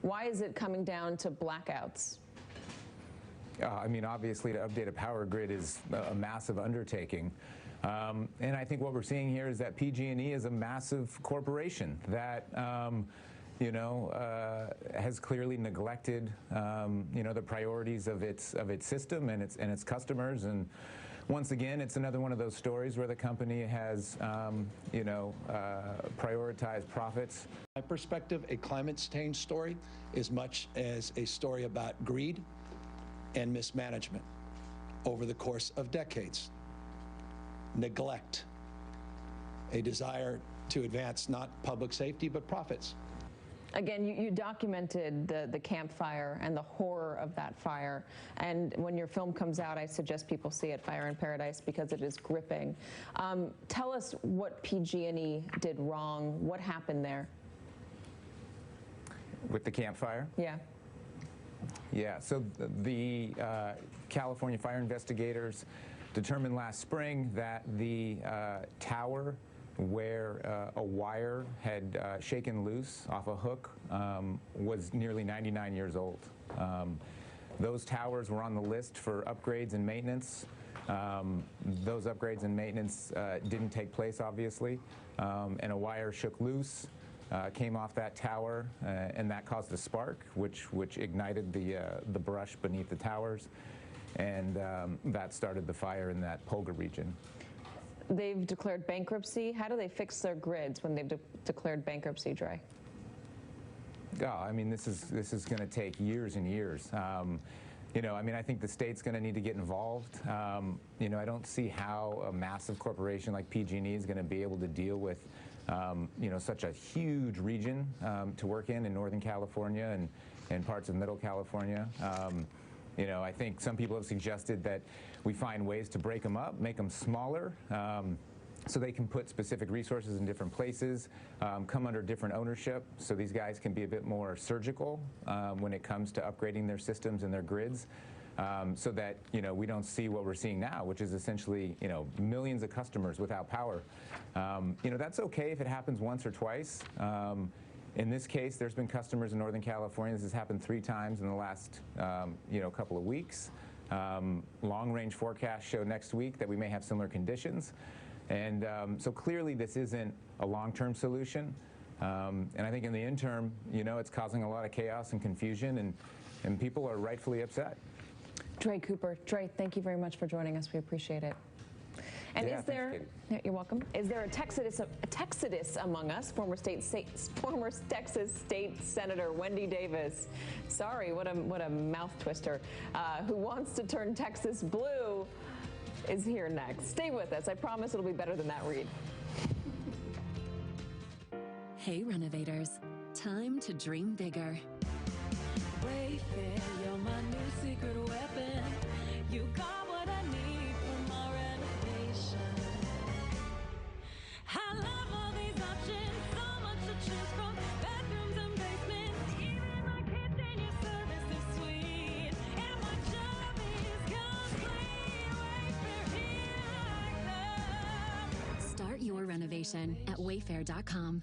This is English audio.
Why is it coming down to blackouts? I mean, obviously, to update a power grid is a massive undertaking. And I think what we're seeing here is that PG&E is a massive corporation that, has clearly neglected, the priorities of its system and its customers. And once again, it's another one of those stories where the company has, prioritized profits. My perspective, a climate change story is much as a story about greed and mismanagement over the course of decades. Neglect, a desire to advance not public safety but profits. Again, you documented the Camp Fire and the horror of that fire. And when your film comes out, I suggest people see it, Fire in Paradise, because it is gripping. Tell us what PG&E did wrong. What happened there? With the Camp Fire? Yeah. Yeah, so the California fire investigators determined last spring that the tower where a wire had shaken loose off a hook was nearly 99 years old. Those towers were on the list for upgrades and maintenance. Those upgrades and maintenance didn't take place, obviously, and a wire shook loose. Came off that tower, and that caused a spark, which ignited the brush beneath the towers, and that started the fire in that Polga region. They've declared bankruptcy. How do they fix their grids when they've declared bankruptcy, Dre? Oh, I mean, this is going to take years and years. I mean, I think the state's going to need to get involved. I don't see how a massive corporation like PG&E is going to be able to deal with such a huge region to work in Northern California and parts of Middle California. I think some people have suggested that we find ways to break them up, make them smaller, so they can put specific resources in different places, come under different ownership, so these guys can be a bit more surgical when it comes to upgrading their systems and their grids. So that we don't see what we're seeing now, which is essentially millions of customers without power. That's okay if it happens once or twice. In this case, there's been customers in Northern California. This has happened 3 times in the last couple of weeks. Long-range forecasts show next week that we may have similar conditions, and so clearly this isn't a long-term solution. And I think in the interim, it's causing a lot of chaos and confusion, and people are rightfully upset. Dre Cooper. Dre, thank you very much for joining us. We appreciate it. And yeah, is there, thanks, you're welcome, is there a Texas among us? Former Texas State Senator Wendy Davis, sorry, what a mouth twister, who wants to turn Texas blue, is here next. Stay with us. I promise it'll be better than that read. Hey, renovators, time to dream bigger. Wayfair, you're my new secret weapon. You got what I need for my renovation. I love all these options, so much to choose from. Bedrooms and basements, even my kitchen, your service is sweet. And my job is complete. Wayfair, here I come. Start your renovation at wayfair.com.